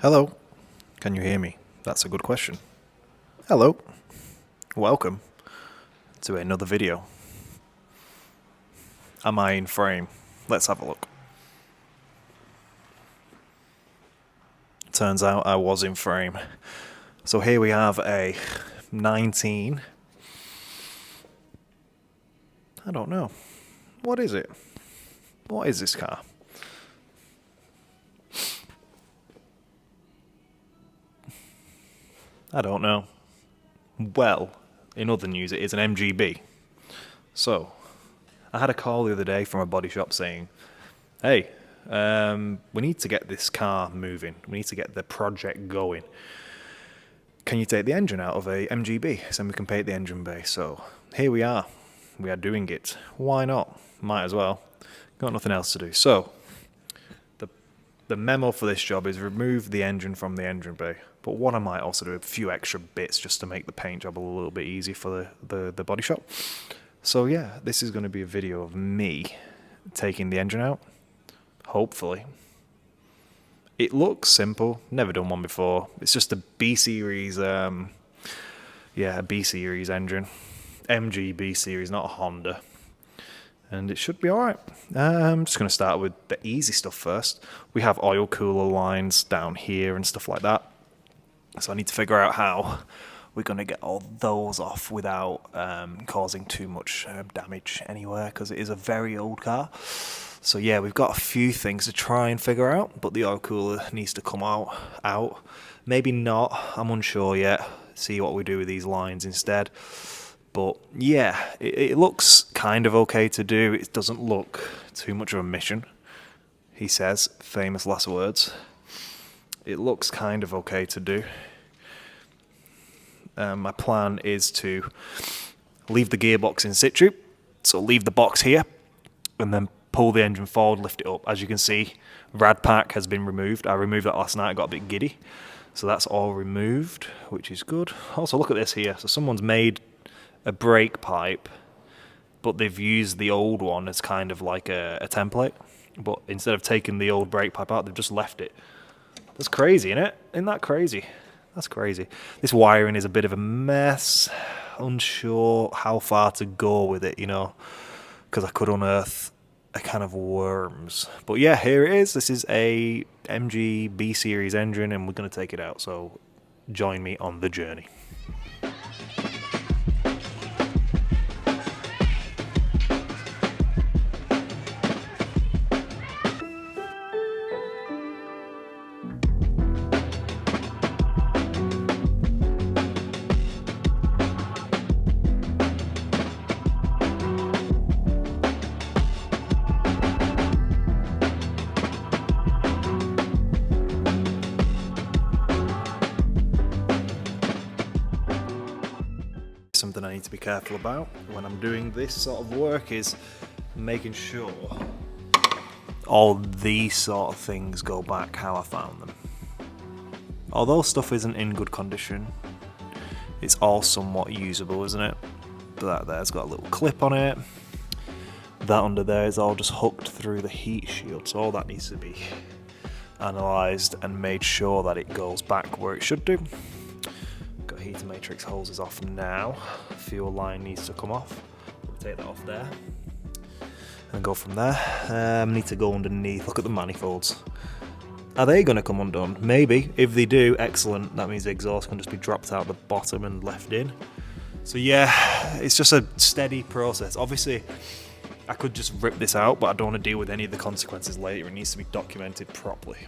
Hello, can you hear me? That's a good question. Hello, welcome to another video. Am I in frame? Let's have a look. Turns out I was in frame. So here we have a 19. I don't know. What is it? What is this car? I don't know. Well, in other news, it is an MGB. So, I had a call the other day from a body shop saying, hey, we need to get this car moving. We need to get the project going. Can you take the engine out of a MGB so we can paint the engine bay? So, here we are. We are doing it. Why not? Might as well. Got nothing else to do. So, the memo for this job is remove the engine from the engine bay. But what I might also do a few extra bits just to make the paint job a little bit easy for the body shop. So yeah, this is going to be a video of me taking the engine out. Hopefully. It looks simple. Never done one before. It's just a B series, a B series engine. MGB series, not a Honda. And it should be alright. I'm just going to start with the easy stuff first. We have oil cooler lines down here and stuff like that. So I need to figure out how we're going to get all those off without causing too much damage anywhere, because it is a very old car. So yeah, we've got a few things to try and figure out, but the oil cooler needs to come out. Maybe not, I'm unsure yet. See what we do with these lines instead. But yeah, it looks kind of okay to do. It doesn't look too much of a mission, he says, famous last words. It looks kind of okay to do. My plan is to leave the gearbox in situ, so leave the box here, and then pull the engine forward, lift it up. As you can see, rad pack has been removed. I removed that last night, I got a bit giddy. So that's all removed, which is good. Also, look at this here. So someone's made a brake pipe, but they've used the old one as kind of like a template. But instead of taking the old brake pipe out, they've just left it. That's crazy, isn't it? Isn't that crazy? That's crazy. This wiring is a bit of a mess. Unsure how far to go with it, because I could unearth a kind of worms. But yeah, here it is. This is a MG B series engine, and we're going to take it out. So join me on the journey. Something I need to be careful about when I'm doing this sort of work is making sure all these sort of things go back how I found them. Although stuff isn't in good condition, it's all somewhat usable, isn't it? That there's got a little clip on it. That under there is all just hooked through the heat shield, so all that needs to be analysed and made sure that it goes back where it should do. Heater matrix hoses off now. Fuel line needs to come off. We'll take that off there and go from there. Need to go underneath. Look at the manifolds. Are they going to come undone? Maybe. If they do, excellent. That means the exhaust can just be dropped out the bottom and left in. So yeah, it's just a steady process. Obviously, I could just rip this out, but I don't want to deal with any of the consequences later. It needs to be documented properly.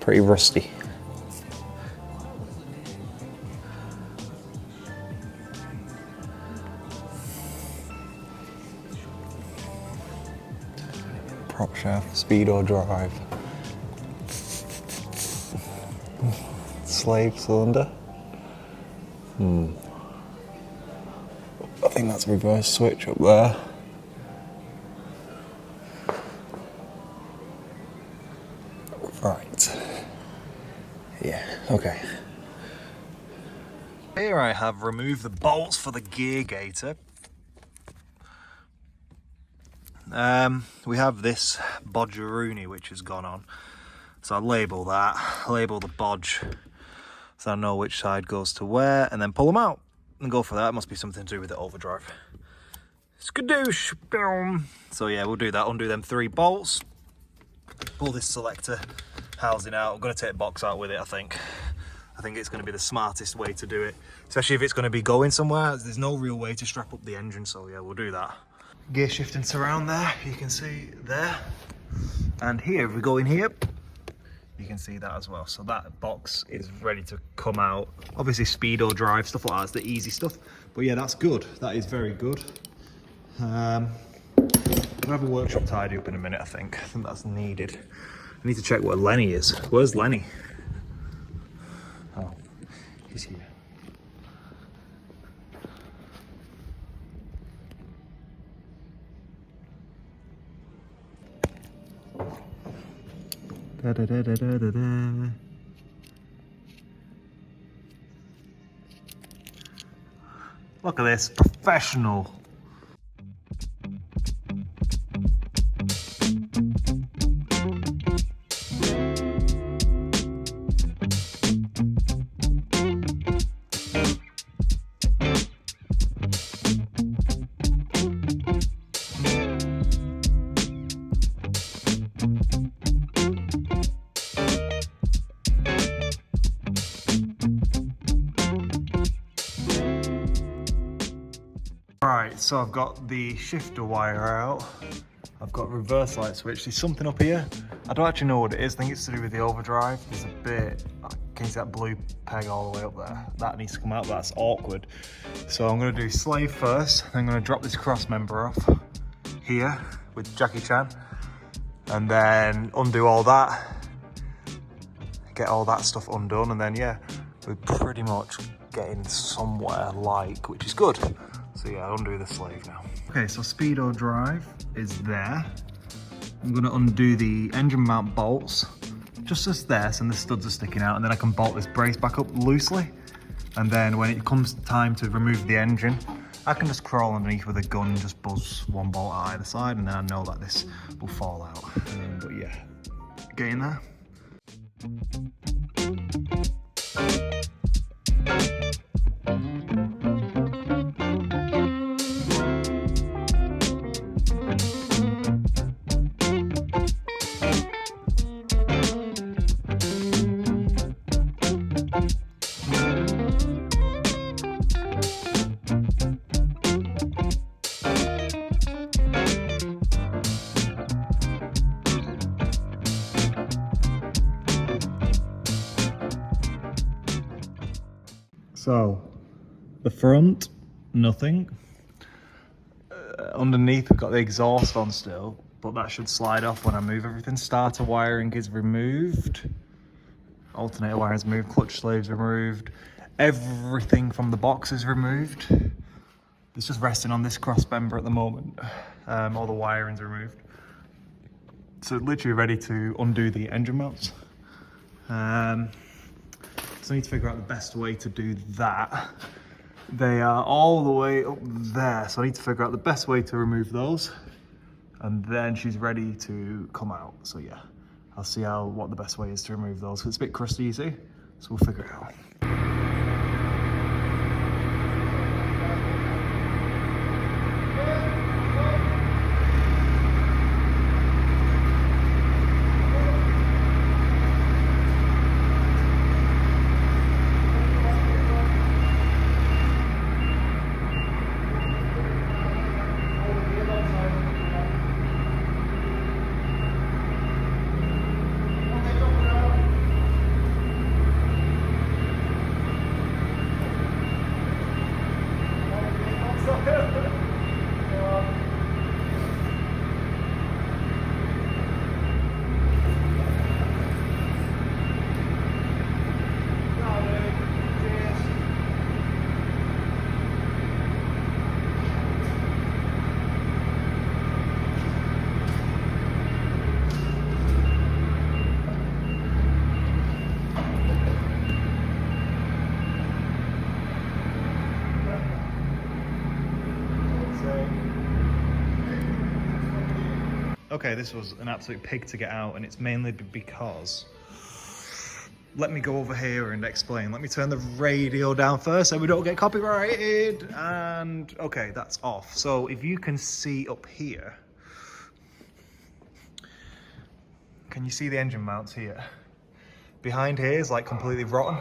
pretty rusty. Prop shaft, speedo drive, slave cylinder. I think that's a reverse switch up there. Right. Yeah, okay. Here I have removed the bolts for the gear gator. We have this bodgeroonie which has gone on. So I label that, label the bodge, so I know which side goes to where, and then pull them out and go for that. It must be something to do with the overdrive. Skadoosh! Boom! So yeah, we'll do that, undo them 3 bolts, pull this selector housing out. I'm going to take the box out with it, I think. I think it's going to be the smartest way to do it, especially if it's going to be going somewhere. There's no real way to strap up the engine, so yeah, we'll do that. Gear shifting surround there, you can see there. And here, if we go in here, you can see that as well. So that box is ready to come out. Obviously speedo drive, stuff like that's the easy stuff. But yeah, that's good. That is very good. We'll have a workshop tidy up in a minute, I think. I think that's needed. I need to check where Lenny is. Where's Lenny? Oh, he's here. Da, da, da, da, da, da, da. Look at this, professional. Right, so I've got the shifter wire out. I've got reverse light switch. There's something up here. I don't actually know what it is. I think it's to do with the overdrive. There's a bit, can you see that blue peg all the way up there? That needs to come out, that's awkward. So I'm gonna do slave first. I'm gonna drop this cross member off here with Jackie Chan. And then undo all that. Get all that stuff undone. And then yeah, we're pretty much getting somewhere like, which is good. So yeah, I'll undo the slave now. Okay, so speedo drive is there. I'm gonna undo the engine mount bolts, just as this, and the studs are sticking out, and then I can bolt this brace back up loosely. And then when it comes time to remove the engine, I can just crawl underneath with a gun and just buzz 1 bolt out either side, and then I know that this will fall out. But yeah, getting there. So, the front, nothing. Underneath we've got the exhaust on still, but that should slide off when I move everything. Starter wiring is removed. Alternator wire is removed, clutch sleeves removed. Everything from the box is removed. It's just resting on this cross member at the moment. All the wiring's removed. So literally ready to undo the engine mounts. So I need to figure out the best way to do that. They are all the way up there, so I need to figure out the best way to remove those. And then she's ready to come out. So yeah, I'll see what the best way is to remove those. It's a bit crusty, you see, so we'll figure it out. Okay, this was an absolute pig to get out, and it's mainly because... Let me go over here and explain. Let me turn the radio down first so we don't get copyrighted. And okay, that's off. So if you can see up here, can you see the engine mounts here? Behind here is like completely rotten.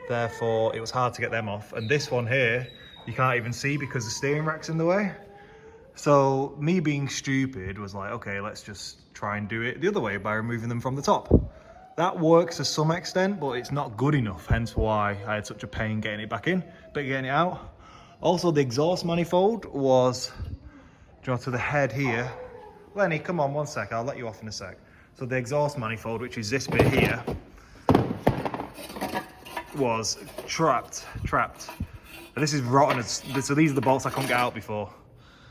Therefore, it was hard to get them off. And this one here, you can't even see because the steering rack's in the way. So me being stupid was like, okay, let's just try and do it the other way by removing them from the top. That works to some extent, but it's not good enough, hence why I had such a pain getting it back in, but getting it out. Also, the exhaust manifold was, to the head here. Lenny, come on, 1 sec, I'll let you off in a sec. So the exhaust manifold, which is this bit here, was trapped. And this is rotten, so these are the bolts I couldn't get out before.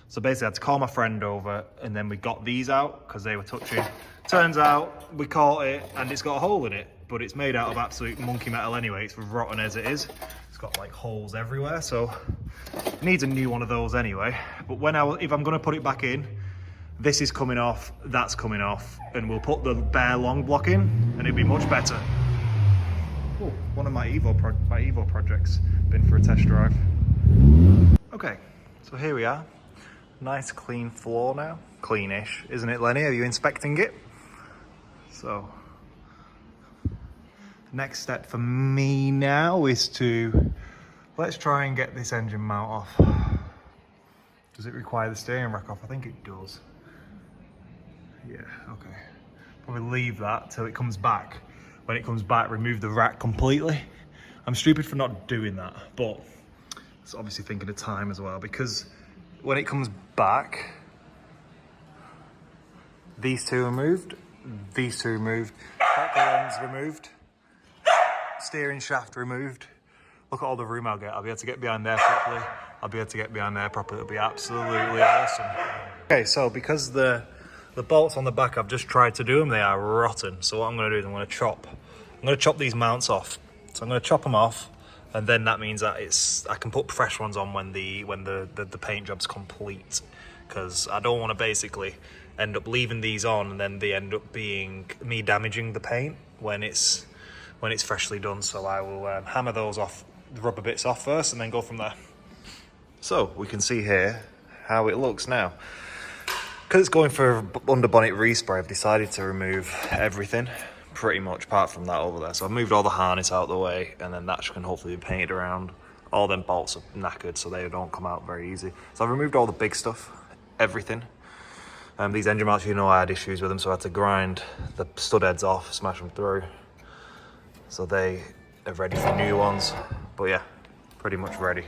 So basically I had to call my friend over, and then we got these out because they were touching. Turns out we caught it and it's got a hole in it, but it's made out of absolute monkey metal anyway. It's rotten as it is. It's got like holes everywhere, so it needs a new one of those anyway. But if I'm gonna put it back in, this is coming off, that's coming off, and we'll put the bare long block in and it'll be much better. Oh, one of my Evo projects, been for a test drive. Okay, so here we are. Nice clean floor now. Cleanish, isn't it, Lenny? Are you inspecting it? So, next step for me now is let's try and get this engine mount off. Does it require the steering rack off? I think it does. Yeah, okay. Probably leave that till it comes back. When it comes back, remove the rack completely. I'm stupid for not doing that, but it's obviously thinking of time as well, because when it comes back, these two removed, these two removed, tackle lens removed, steering shaft removed. Look at all the room I'll get. I'll be able to get behind there properly. I'll be able to get behind there properly. It'll be absolutely awesome. Okay, so because the bolts on the back, I've just tried to do them, they are rotten. So what I'm gonna do is I'm gonna chop these mounts off. So I'm gonna chop them off, and then that means that I can put fresh ones on when the paint job's complete. Because I don't want to basically end up leaving these on and then they end up being me damaging the paint when it's freshly done. So I will hammer those off, the rubber bits off first, and then go from there. So we can see here how it looks now. Because it's going for under bonnet respray, I've decided to remove everything pretty much apart from that over there. So I've moved all the harness out of the way, and then that can hopefully be painted around. All them bolts are knackered, so they don't come out very easy. So I've removed all the big stuff, everything. These engine mounts, I had issues with them, so I had to grind the stud heads off, smash them through. So they are ready for new ones. But yeah, pretty much ready.